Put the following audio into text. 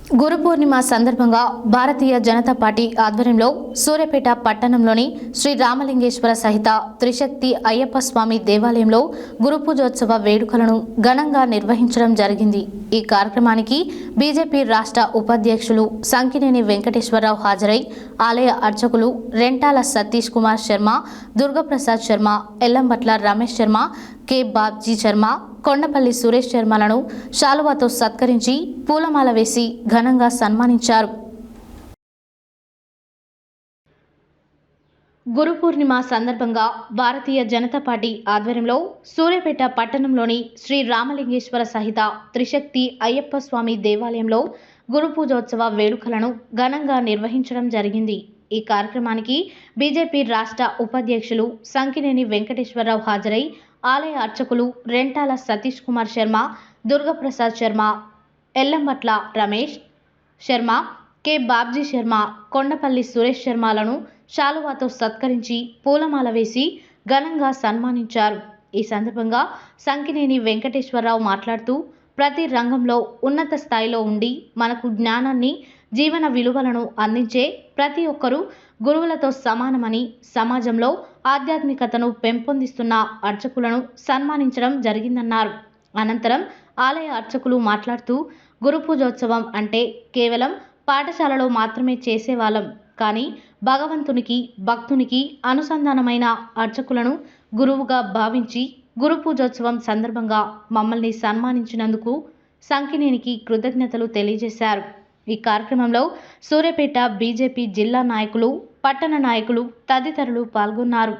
గురు పూర్ణిమ సందర్భంగా భారతీయ జనతా పార్టీ ఆధ్వర్యంలో సూర్యాపేట పట్టణంలోని శ్రీ రామలింగేశ్వర సహిత త్రిశక్తి అయ్యప్ప స్వామి దేవాలయంలో గురు పూజోత్సవ వేడుకలను ఘనంగా నిర్వహించడం జరిగింది. ఈ కార్యక్రమానికి బీజేపీ రాష్ట్ర ఉపాధ్యక్షులు సంకినేని వెంకటేశ్వరరావు హాజరై ఆలయ అర్చకులు రెంటాల సతీష్ కుమార్ శర్మ, దుర్గప్రసాద్ శర్మ, ఎల్లంబట్ల రమేష్ శర్మ, కె బాబ్జీ శర్మ, కొండపల్లి సురేష్ శర్మలను శాలువాతో సత్కరించి పూలమాల వేసి ఘనంగా సన్మానించారు. గురు పూర్ణిమ సందర్భంగా భారతీయ జనతా పార్టీ ఆధ్వర్యంలో సూర్యాపేట పట్టణంలోని శ్రీ రామలింగేశ్వర సహిత త్రిశక్తి అయ్యప్ప స్వామి దేవాలయంలో గురు పూజోత్సవ వేడుకలను ఘనంగా నిర్వహించడం జరిగింది. ఈ కార్యక్రమానికి బీజేపీ రాష్ట్ర ఉపాధ్యక్షులు సంకినేని వెంకటేశ్వరరావు హాజరై ఆలయ అర్చకులు రెంటాల సతీష్ కుమార్ శర్మ, దుర్గప్రసాద్ శర్మ, ఎల్లంబట్ల రమేష్ శర్మ, కె బాబ్జీ శర్మ, కొండపల్లి సురేష్ శర్మలను శాలువాతో సత్కరించి పూలమాల వేసి ఘనంగా సన్మానించారు. ఈ సందర్భంగా సంకినేని వెంకటేశ్వరరావు మాట్లాడుతూ ప్రతి రంగంలో ఉన్నత స్థాయిలో ఉండి మనకు జ్ఞానాన్ని, జీవన విలువలను అందించే ప్రతి ఒక్కరూ గురువులతో సమానమని, సమాజంలో ఆధ్యాత్మికతను పెంపొందిస్తున్న అర్చకులను సన్మానించడం జరిగిందన్నారు. అనంతరం ఆలయ అర్చకులు మాట్లాడుతూ గురు పూజోత్సవం అంటే కేవలం పాఠశాలలో మాత్రమే చేసేవాళ్ళం, కానీ భగవంతునికి, భక్తునికి అనుసంధానమైన అర్చకులను గురువుగా భావించి గురు పూజోత్సవం సందర్భంగా మమ్మల్ని సన్మానించినందుకు సంకినేనికి కృతజ్ఞతలు తెలియజేశారు. ఈ కార్యక్రమంలో సూర్యాపేట బీజేపీ జిల్లా నాయకులు, పట్టణ నాయకులు తదితరులు పాల్గొన్నారు.